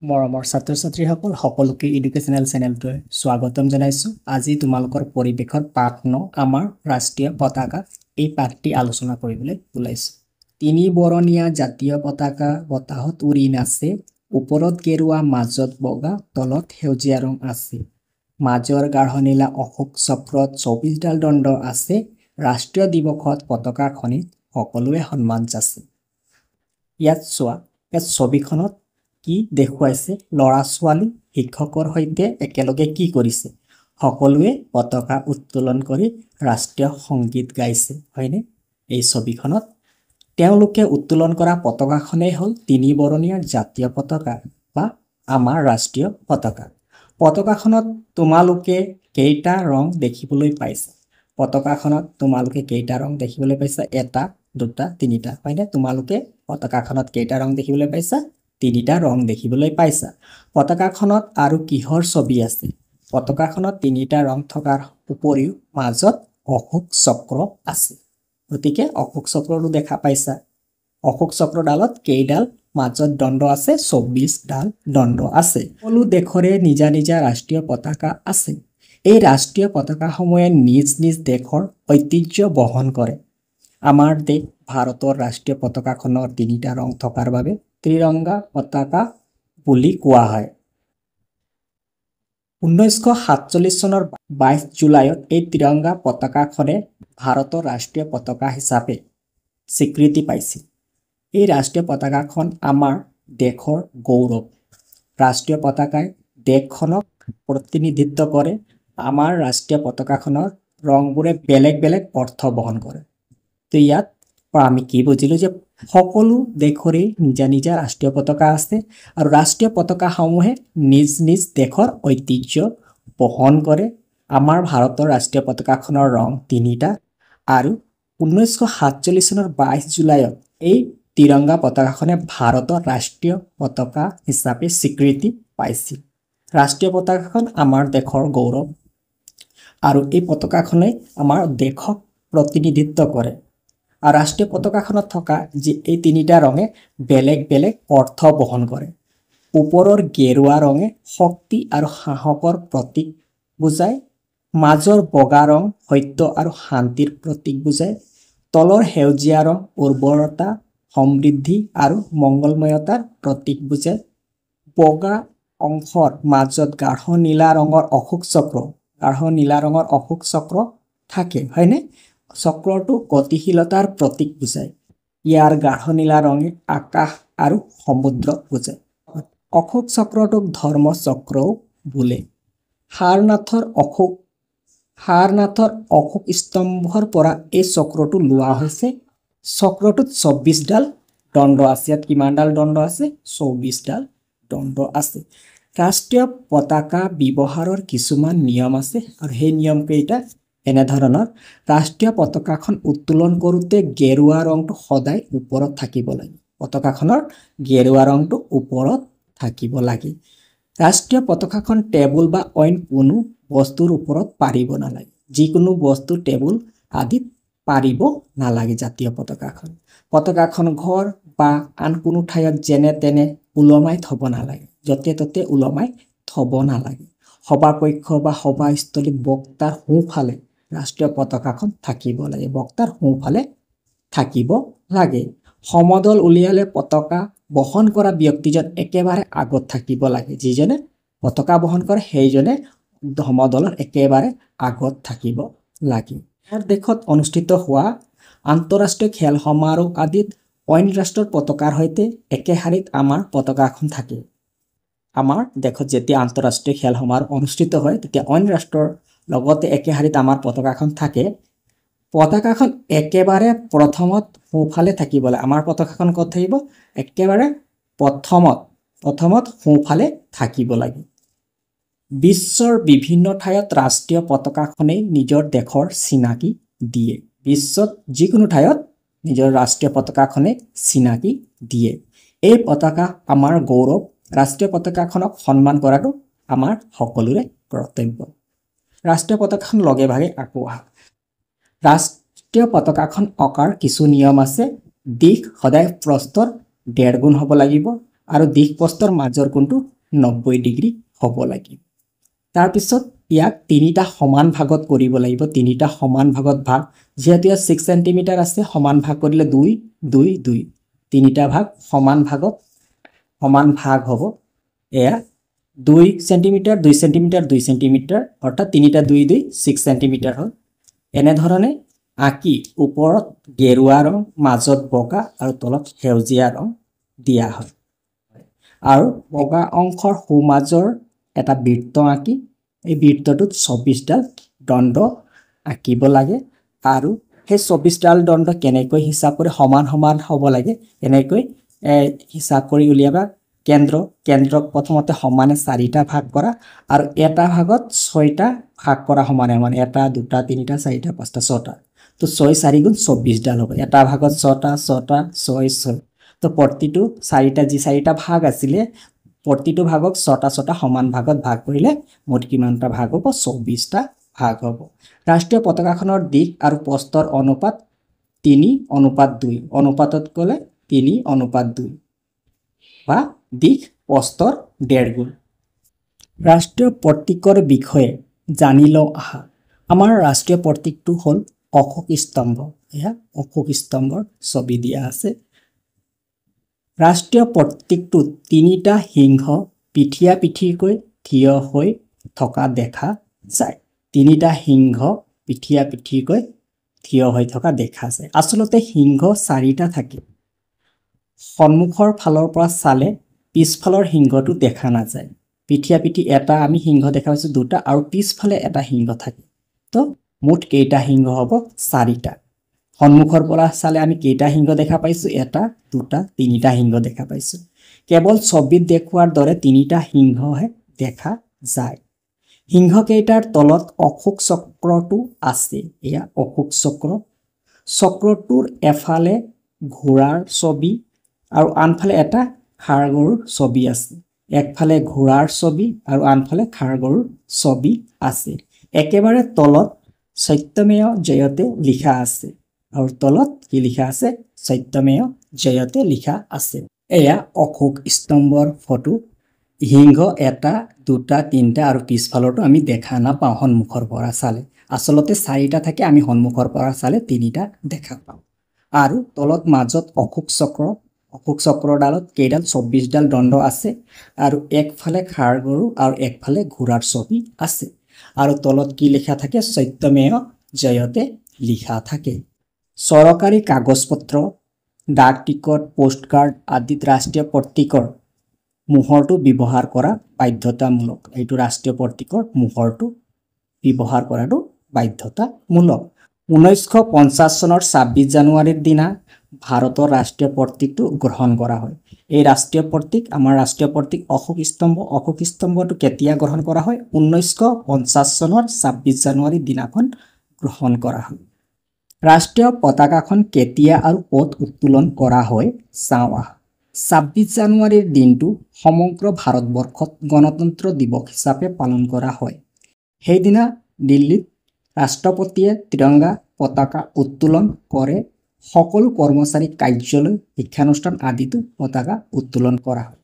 মৰমৰ ছাত্ৰ-ছাত্ৰীসকল সকলোকে এডুকেশ্যনেল চেনেলটোৱে স্বাগতম জনাইছোঁ। আজি তোমালোকৰ পৰিৱেশৰ পাঠ ৯ আমাৰ ৰাষ্ট্ৰীয় পতাকা এই পাঠটি আলোচনা কৰিবলৈ ওলাইছোঁ। তিনি বৰণীয়া জাতীয় পতাকা বতাহত উৰি নাচে, ওপৰত গেৰুৱা মাজত বগা তলত সেউজীয়া ৰং আছে। মাজৰ গাঢ় নীলা অশোক চক্ৰত ২৪ডাল দণ্ড আছে, ৰাষ্ট্ৰীয় দিৱসত পতাকাখনিত সকলোৱে সন্মান যাচে। ইয়াত চোৱা, ইয়াত ছবিখনত কি দেখুৱাইছে? ল'ৰা-ছোৱালী শিক্ষকৰ সৈতে একেলগে কি কৰিছে? সকলোৱে পতাকা উত্তোলন কৰি ৰাষ্ট্ৰীয় সংগীত গাইছে, হয়নে? এই ছবিখনত তেওঁলোকে উত্তোলন কৰা পতাকাখনেই হ'ল তিনি বৰণীয়া জাতীয় পতাকা বা আমাৰ ৰাষ্ট্ৰীয় পতাকা। পতাকাখনত তোমালোকে কেইটা ৰং দেখিবলৈ পাইছা? পতাকাখনত তোমালোকে কেইটা ৰং দেখিবলৈ পাইছা? এটা, দুটা, তিনিটা, হয়নে? তোমালোকে পতাকাখনত কেইটা ৰং দেখিবলৈ পাইছা? তিনিটা ৰং দেখিবলৈ পাইছা। পতাকাখনত আৰু কিহৰ ছবি আছে? পতাকাখনত তিনিটা ৰং থকাৰ উপৰিও মাজত অশোক চক্ৰ আছে। গতিকে অশোক চক্ৰটো দেখা পাইছা। অশোক চক্ৰডালত কেইডাল মাজত দণ্ড আছে? ২৪ডাল দণ্ড আছে। সকলো দেশৰে নিজা নিজা ৰাষ্ট্ৰীয় পতাকা আছে। এই ৰাষ্ট্ৰীয় পতাকাসমূহে নিজ নিজ দেশৰ ঐতিহ্য বহন কৰে। আমাৰ দেশ ভাৰতৰ ৰাষ্ট্ৰীয় পতাকাখনৰ তিনিটা ৰং থকাৰ বাবে ত্ৰিৰংগা পতাকা বুলি কোৱা হয়। ১৯৪৭ চনৰ ২২ জুলাইত এই ত্ৰিৰংগা পতাকাখনে ভাৰতৰ ৰাষ্ট্ৰীয় পতাকা হিচাপে স্বীকৃতি পাইছিল। এই ৰাষ্ট্ৰীয় পতাকাখন আমাৰ দেশৰ গৌৰৱ। ৰাষ্ট্ৰীয় পতাকাই দেশখনক প্ৰতিনিধিত্ব কৰে। আমাৰ ৰাষ্ট্ৰীয় পতাকাখনৰ ৰংবোৰে বেলেগ বেলেগ অৰ্থ বহন কৰে। তো ইয়াত আমি কি বুজিলোঁ যে সকলো দেশৰে নিজা নিজা ৰাষ্ট্ৰীয় পতাকা আছে আৰু ৰাষ্ট্ৰীয় পতাকাসমূহে নিজ নিজ দেশৰ ঐতিহ্য বহন কৰে। আমাৰ ভাৰতৰ ৰাষ্ট্ৰীয় পতাকাখনৰ ৰং তিনিটা আৰু ১৯৪৭ চনৰ ২২ জুলাইত এই ত্ৰিৰংগা পতাকাখনে ভাৰতৰ ৰাষ্ট্ৰীয় পতাকা হিচাপে স্বীকৃতি পাইছিল। ৰাষ্ট্ৰীয় পতাকাখন আমাৰ দেশৰ গৌৰৱ আৰু এই পতাকাখনে আমাৰ দেশক প্ৰতিনিধিত্ব কৰে। আৰু ৰাষ্ট্ৰীয় পতাকাখনত থকা যি এই তিনিটা ৰঙে বেলেগ বেলেগ অৰ্থ বহন কৰে। ওপৰৰ গেৰুৱা ৰঙে শক্তি আৰু সাহসৰ প্ৰতীক বুজায়। মাজৰ বগা ৰং সত্য আৰু শান্তিৰ প্ৰতীক বুজায়। তলৰ সেউজীয়া ৰং উৰ্বৰতা, সমৃদ্ধি আৰু মংগলময়তাৰ প্ৰতীক বুজায়। বগা অংশৰ মাজত গাঢ় নীলা ৰঙৰ অশোক চক্ৰ থাকে, হয়নে? চক্ৰটো গতিশীলতাৰ প্ৰতীক বুজায়। ইয়াৰ গাঢ় নীলা ৰঙে আকাশ আৰু সমুদ্ৰ বুজায়। অশোক চক্ৰটোক ধৰ্ম চক্ৰও বোলে। সাৰনাথৰ অশোক স্তম্ভৰ পৰা এই চক্ৰটো লোৱা হৈছে। চক্ৰটোত ২৪ডাল দণ্ড আছে। ইয়াত কিমানডাল দণ্ড আছে? ২৪ডাল দণ্ড আছে। ৰাষ্ট্ৰীয় পতাকা ব্যৱহাৰৰ কিছুমান নিয়ম আছে আৰু সেই নিয়ম কেইটা এনেধৰণৰ। ৰাষ্ট্ৰীয় পতাকাখন উত্তোলন কৰোঁতে গেৰুৱা ৰংটো সদায় ওপৰত থাকিব লাগে। পতাকাখনৰ গেৰুৱা ৰংটো ওপৰত থাকিব লাগে। ৰাষ্ট্ৰীয় পতাকাখন টেবুল বা অইন কোনো বস্তুৰ ওপৰত পাৰিব নালাগে। যিকোনো বস্তু টেবুল আদিত পাৰিব নালাগে। জাতীয় পতাকাখন ঘৰ বা আন কোনো ঠাইত যেনে তেনে ওলমাই থ'ব নালাগে। য'তে ত'তে ওলমাই থ'ব নালাগে। সভাকক্ষ বা সভাস্থলীত বক্তাৰ সোঁফালে ৰাষ্ট্ৰীয় পতাকাখন থাকিব লাগে। বক্তাৰ সোঁফালে থাকিব লাগে। সমদল উলিয়ালে পতাকা বহন কৰা ব্যক্তিজন একেবাৰে আগত থাকিব লাগে। যিজনে পতাকা বহন কৰে সেইজনে সমদলৰ একেবাৰে আগত থাকিব লাগে। আমাৰ দেশত অনুষ্ঠিত হোৱা আন্তঃৰাষ্ট্ৰীয় খেল সমাৰোহ আদিত অইন ৰাষ্ট্ৰৰ পতাকাৰ সৈতে একে শাৰীত আমাৰ পতাকাখন থাকে। আমাৰ দেশত যেতিয়া আন্তঃৰাষ্ট্ৰীয় খেল সমাৰোহ অনুষ্ঠিত হয় তেতিয়া অইন ৰাষ্ট্ৰৰ লগতে একে শাৰীত আমাৰ পতাকাখন থাকে। পতাকাখন একেবাৰে প্ৰথমত সোঁফালে থাকিব লাগে। আমাৰ পতাকাখন ক'ত থাকিব? একেবাৰে প্ৰথমত সোঁফালে থাকিব লাগে। বিশ্বৰ বিভিন্ন ঠাইত ৰাষ্ট্ৰীয় পতাকাখনেই নিজৰ দেশৰ চিনাকি দিয়ে। বিশ্বত যিকোনো ঠাইত নিজৰ ৰাষ্ট্ৰীয় পতাকাখনে চিনাকি দিয়ে। এই পতাকা আমাৰ গৌৰৱ। ৰাষ্ট্ৰীয় পতাকাখনক সন্মান কৰাটো আমাৰ সকলোৰে কৰ্তব্য। ৰাষ্ট্ৰীয় পতাকাখন লগে ভাগে আঁকো আহা। ৰাষ্ট্ৰীয় পতাকাখন অঁকাৰ কিছু নিয়ম আছে। দিশ সদায় প্ৰস্থৰ ১.৫ গুণ হ'ব লাগিব আৰু দিশ প্ৰস্থৰ মাজৰ কোণটো 90 ডিগ্ৰী হ'ব লাগিব তাৰ পিছত ইয়াক তিনিটা সমান ভাগত কৰিব লাগিব তিনিটা সমান ভাগত ভাগ যেহেতু 6 সেন্টিমিটাৰ আছে সমান ভাগ কৰিলে 2 2 2 তিনিটা ভাগ সমান ভাগ হ'ব এয়া 2 সেন্টিমিটাৰ 2 সেন্টিমিটাৰ 2 সেন্টিমিটাৰ অৰ্থাৎ তিনিটা 2 2 6 সেন্টিমিটাৰ হয় এনে ধৰণে আঁকি ওপৰত গেৰুৱা ৰং মাজত বগা আৰু তলত সেউজীয়া ৰং দিয়া হয় আৰু বগা অংশৰ সোঁমাজৰ এটা বৃত্ত আঁকি এই বৃত্তটোত 24 ডাল দণ্ড আঁকিব লাগে আৰু সেই 24 ডাল দণ্ড কেনেকৈ হিচাপ কৰি সমান সমান হ'ব লাগে এনেকৈ হিচাপ কৰি উলিয়াবা কেন্দ্ৰক প্ৰথমতে সমানে 4টা ভাগ কৰা আৰু এটা ভাগত 6টা ভাগ কৰা সমানে সমান 1 2 3 4 5 6টা তো 6 4 গুণ 24 ডাল হ'ব এটা ভাগত 6টা 6টা 6 6 তো প্ৰতিটো 4টা যি 4টা ভাগ আছিল প্ৰতিটো ভাগক 6টা 6টা সমান ভাগত ভাগ কৰিলে মুঠ কিমানটা ভাগ হ'ব 24টা ভাগ হ'ব ৰাষ্ট্ৰীয় পতাকাখনৰ দিশ আৰু প্ৰস্থৰ অনুপাত 3:2 অনুপাতত গলে 3:2 বা দিশ প্ৰস্থৰ 1.5 গুণ ৰাষ্ট্ৰীয় প্ৰতীকৰ বিষয়ে জানি লওঁ আহা আমাৰ ৰাষ্ট্ৰীয় প্ৰতীকটো হ'ল অশোক স্তম্ভ এয়া অশোক স্তম্ভৰ ছবি দিয়া আছে ৰাষ্ট্ৰীয় প্ৰতীকটোত তিনিটা সিংহ পিঠিয়া পিঠিকৈ থিয় হৈ থকা দেখা যায় তিনিটা সিংহ পিঠিয়া পিঠিকৈ থিয় হৈ থকা দেখা যায় আসলতে সিংহ 4টা থাকে সন্মুখৰ ফালৰ পৰা চালে পিছফালৰ সিংহটো দেখা নাযায় পিঠিয়া পিঠি এটা আমি সিংহ দেখা পাইছো দুটা আৰু পিছফালে এটা সিংহ থাকে তো মুঠ কেইটা সিংহ হ'ব 4টা সন্মুখৰ পৰা চালে আমি কেইটা সিংহ দেখা পাইছো এটা দুটা তিনিটা সিংহ দেখা পাইছো কেৱল ছবিত দেখুৱাৰ দৰে তিনিটা সিংহহে দেখা যায় সিংহ কেইটাৰ তলত অশোক চক্ৰটো আছে এয়া অশোক চক্ৰটোৰ এফালে ঘোঁৰাৰ ছবি আৰু আনফালে এটা খাৰগৰুৰ ছবি আছে একফালে ঘোঁৰাৰ ছবি আৰু আনফালে খাৰগৰুৰ ছবি আছে একেবাৰে তলত সত্যমেয় জয়তে লিখা আছে আৰু তলত কি লিখা আছে সত্যমেয় জয়তে লিখা আছে এয়া অশোক স্তম্ভৰ ফটো সিংহ এটা দুটা তিনিটা আৰু পিছফালৰটো আমি দেখা নাপাওঁ সন্মুখৰ পৰা চালে আসলতে 4টা থাকে আমি সন্মুখৰ পৰা চালে 3টা দেখা পাওঁ আৰু তলত মাজত অশোক চক্ৰডালত কেইডাল 24 ডাল দণ্ড আছে আৰু একফালে খাৰগৰু আৰু একফালে ঘোঁৰাৰ ছবি আছে আৰু তলত কি লিখা থাকে সত্যমেয় জয়তে লিখা থাকে চৰকাৰী কাগজ-পত্ৰ ডাক টিকট পোষ্টকাৰ্ড আদিত ৰাষ্ট্ৰীয় প্ৰতীকৰ মোহৰটো ব্যৱহাৰ কৰা বাধ্যতামূলক এইটো ৰাষ্ট্ৰীয় প্ৰতীকৰ মোহৰটো ব্যৱহাৰ কৰাটো বাধ্যতামূলক 1950 চনৰ 26 জানুৱাৰীৰ দিনা ভাৰতৰ ৰাষ্ট্ৰীয় প্ৰতীকটো গ্ৰহণ কৰা হয় এই ৰাষ্ট্ৰীয় প্ৰতীক আমাৰ ৰাষ্ট্ৰীয় প্ৰতীক অশোক স্তম্ভটো কেতিয়া গ্ৰহণ কৰা হয় 1950 চনৰ 26 জানুৱাৰীৰ দিনাখন গ্ৰহণ কৰা হয় ৰাষ্ট্ৰীয় পতাকাখন কেতিয়া আৰু ক'ত উত্তোলন কৰা হয় চাওঁ 26 জানুৱাৰীৰ দিনটো সমগ্ৰ ভাৰতবৰ্ষত গণতন্ত্ৰ দিৱস হিচাপে পালন কৰা হয় সেইদিনা দিল্লীত ৰাষ্ট্ৰপতিয়ে ত্ৰিৰংগা পতাকা উত্তোলন কৰে সকলো কৰ্মচাৰী কাৰ্যালয় শিক্ষানুষ্ঠান আদিতো পতাকা উত্তোলন কৰা হয়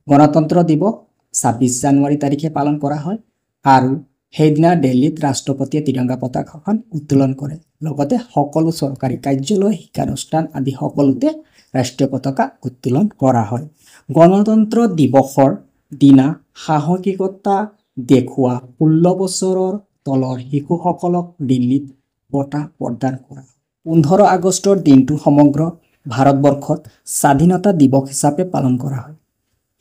গণতন্ত্ৰ দিৱস 26 জানুৱাৰী তাৰিখে পালন কৰা হয় আৰু সেইদিনা দিল্লীত ৰাষ্ট্ৰপতিয়ে ত্ৰিৰংগা পতাকাখন উত্তোলন কৰে লগতে সকলো চৰকাৰী কাৰ্যালয় শিক্ষানুষ্ঠান আদি সকলোতে ৰাষ্ট্ৰীয় পতাকা উত্তোলন কৰা হয় গণতন্ত্ৰ দিৱসৰ দিনা সাহসিকতা দেখুওৱা 16 বছৰৰ তলৰ শিশুসকলক দিল্লীত বঁটা প্ৰদান কৰা 15 আগষ্টৰ দিনটো সমগ্ৰ ভাৰতবৰ্ষত স্বাধীনতা দিৱস হিচাপে পালন কৰা হয়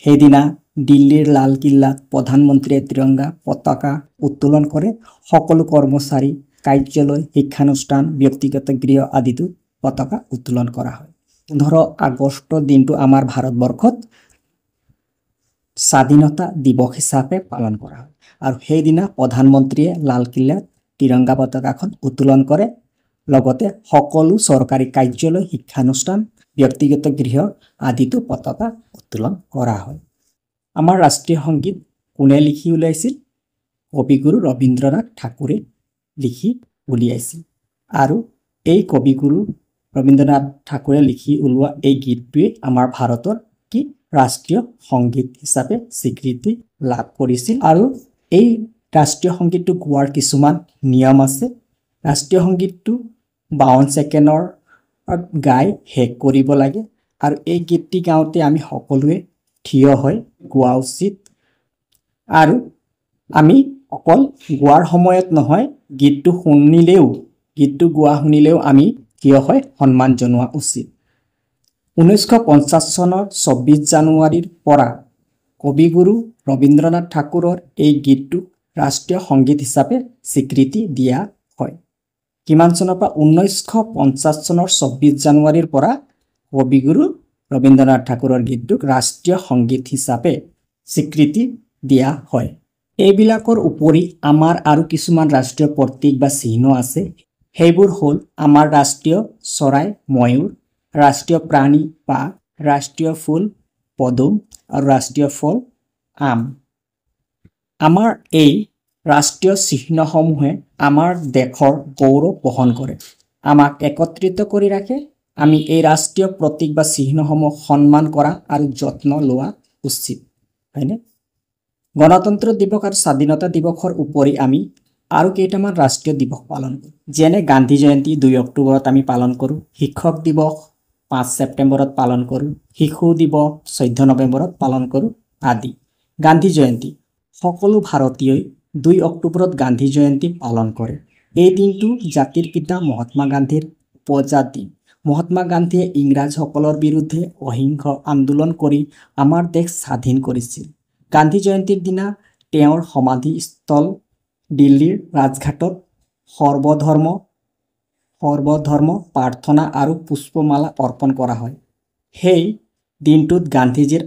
সেইদিনা দিল্লীৰ লালকিল্লাত প্ৰধানমন্ত্ৰীয়ে ত্ৰিৰংগা পতাকা উত্তোলন কৰে সকলো কৰ্মচাৰী কাৰ্যালয় শিক্ষানুষ্ঠান ব্যক্তিগত গৃহ আদিতো পতাকা উত্তোলন কৰা হয় 15 আগষ্টৰ দিনটো আমাৰ ভাৰতবৰ্ষত স্বাধীনতা দিৱস হিচাপে পালন কৰা হয় আৰু সেইদিনা প্ৰধানমন্ত্ৰীয়ে লালকিল্লাত ত্ৰিৰংগা পতাকাখন উত্তোলন কৰে লগতে সকলো চৰকাৰী কাৰ্যালয় শিক্ষানুষ্ঠান ব্যক্তিগত গৃহ আদিতো পতাকা উত্তোলন কৰা হয় আমাৰ ৰাষ্ট্ৰীয় সংগীত কোনে লিখি উলিয়াইছিল কবিগুৰু ৰবীন্দ্ৰনাথ ঠাকুৰে লিখি উলিয়াইছিল আৰু এই কবিগুৰু ৰবীন্দ্ৰনাথ ঠাকুৰে লিখি উলিওৱা এই গীতটোৱে আমাৰ ভাৰতৰ কি ৰাষ্ট্ৰীয় সংগীত হিচাপে স্বীকৃতি লাভ কৰিছিল আৰু এই ৰাষ্ট্ৰীয় সংগীতটো গোৱাৰ কিছুমান নিয়ম আছে ৰাষ্ট্ৰীয় সংগীতটো 52 ছেকেণ্ডৰ গাই শেষ কৰিব লাগে আৰু এই গীতটি গাওঁতে আমি সকলোৱে থিয় হৈ গোৱা উচিত আৰু আমি অকল গোৱাৰ সময়ত নহয় গীতটো গোৱা শুনিলেও আমি থিয় হৈ সন্মান জনোৱা উচিত 1950 চনৰ 24 জানুৱাৰীৰ পৰা কবিগুৰু ৰবীন্দ্ৰনাথ ঠাকুৰৰ এই গীতটো ৰাষ্ট্ৰীয় সংগীত হিচাপে স্বীকৃতি দিয়া হয় কিমান চনৰ পৰা 1950 চনৰ 24 জানুৱাৰীৰ পৰা কবিগুৰু ৰবীন্দ্ৰনাথ ঠাকুৰৰ গীতটোক ৰাষ্ট্ৰীয় সংগীত হিচাপে স্বীকৃতি দিয়া হয় এইবিলাকৰ উপৰি আমাৰ আৰু কিছুমান ৰাষ্ট্ৰীয় প্ৰতীক বা চিহ্ন আছে সেইবোৰ হ'ল আমাৰ ৰাষ্ট্ৰীয় চৰাই ময়ূৰ ৰাষ্ট্ৰীয় প্ৰাণী বাঘ ৰাষ্ট্ৰীয় ফুল পদুম আৰু ৰাষ্ট্ৰীয় ফল আম আমাৰ এই ৰাষ্ট্ৰীয় চিহ্নসমূহে আমাৰ দেশৰ গৌৰৱ বহন কৰে আমাক একত্ৰিত কৰি ৰাখে আমি এই ৰাষ্ট্ৰীয় প্ৰতীক বা চিহ্নসমূহ সন্মান কৰা আৰু যত্ন লোৱা উচিত হয়নে গণতন্ত্ৰ দিৱস আৰু স্বাধীনতা দিৱসৰ উপৰি আমি আৰু কেইটামান ৰাষ্ট্ৰীয় দিৱস পালন কৰোঁ যেনে গান্ধী জয়ন্তী 2 অক্টোবৰত আমি পালন কৰোঁ শিক্ষক দিৱস 5 ছেপ্টেম্বৰত পালন কৰোঁ শিশু দিৱস 14 নৱেম্বৰত পালন কৰোঁ আদি গান্ধী জয়ন্তী সকলো ভাৰতীয়ই 2 অক্টোবৰত গান্ধী জয়ন্তী পালন কৰে এই দিনটো জাতিৰ পিতা মহাত্মা গান্ধীৰ উপজাত দিন মহাত্মা গান্ধীয়ে ইংৰাজসকলৰ বিৰুদ্ধে অহিংস আন্দোলন কৰি আমাৰ দেশ স্বাধীন কৰিছিল গান্ধী জয়ন্তীৰ দিনা তেওঁৰ সমাধিস্থল দিল্লীৰ ৰাজঘাটত সৰ্বধৰ্ম প্ৰাৰ্থনা আৰু পুষ্পমালা অৰ্পণ কৰা হয় সেই দিনটোত গান্ধীজীৰ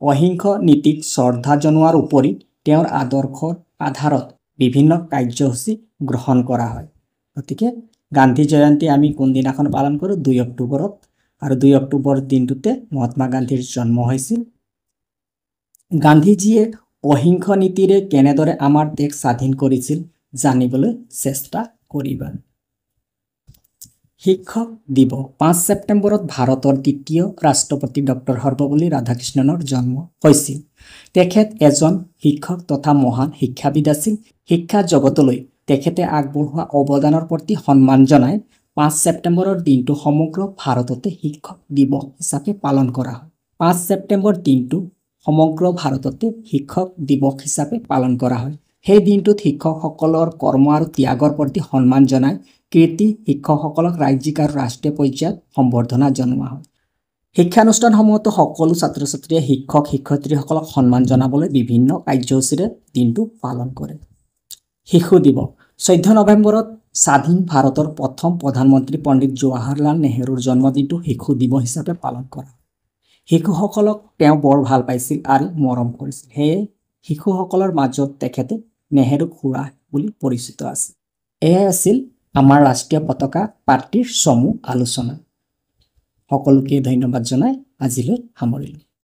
অহিংস নীতিক শ্ৰদ্ধা জনোৱাৰ উপৰি তেওঁৰ আদৰ্শৰ আধাৰত বিভিন্ন কাৰ্যসূচী গ্ৰহণ কৰা হয় গতিকে গান্ধী জয়ন্তী আমি কোনদিনাখন পালন কৰোঁ 2 অক্টোবৰত আৰু 2 অক্টোবৰ দিনটোতে মহাত্মা গান্ধীৰ জন্ম হৈছিল গান্ধীজীয়ে অহিংস নীতিৰে কেনেদৰে আমাৰ দেশ স্বাধীন কৰিছিল জানিবলৈ চেষ্টা কৰিবা শিক্ষক দিৱস 5 ছেপ্টেম্বৰত ভাৰতৰ দ্বিতীয় ৰাষ্ট্ৰপতি ডক্টৰ সৰ্বপল্লী ৰাধাকৃষ্ণনৰ জন্ম হৈছিল তেখেত এজন শিক্ষক তথা মহান শিক্ষাবিদ আছিল শিক্ষা জগতলৈ তেখেতে আগবঢ়োৱা অৱদানৰ প্ৰতি সন্মান জনাই 5 ছেপ্টেম্বৰৰ দিনটো সমগ্ৰ ভাৰততে শিক্ষক দিৱস হিচাপে পালন কৰা হয় 5 ছেপ্টেম্বৰ দিনটো সমগ্ৰ ভাৰততে শিক্ষক দিৱস হিচাপে পালন কৰা হয় সেই দিনটোত শিক্ষকসকলৰ কৰ্ম আৰু ত্যাগৰ প্ৰতি সন্মান জনাই কৃতি শিক্ষকসকলক ৰাজ্যিক আৰু ৰাষ্ট্ৰীয় পৰ্যায়ত সম্বৰ্ধনা জনোৱা হয় শিক্ষানুষ্ঠানসমূহতো সকলো ছাত্ৰ ছাত্ৰীয়ে শিক্ষক শিক্ষয়িত্ৰীসকলক সন্মান জনাবলৈ বিভিন্ন কাৰ্যসূচীৰে দিনটো পালন কৰে শিশু দিৱস 14 নৱেম্বৰত স্বাধীন ভাৰতৰ প্ৰথম প্ৰধানমন্ত্ৰী পণ্ডিত জৱাহৰলাল নেহৰুৰ জন্মদিনটো শিশু দিৱস হিচাপে পালন কৰা হয় শিশুসকলক তেওঁ বৰ ভাল পাইছিল আৰু মৰম কৰিছিল সেয়ে শিশুসকলৰ মাজত তেখেতে নেহেৰু খুৰা বুলি পৰিচিত আছে এয়াই আছিল আমাৰ ৰাষ্ট্ৰীয় পতাকা পাৰ্টিৰ চমু আলোচনা সকলোকে ধন্যবাদ জনাই আজিলৈ সামৰিলোঁ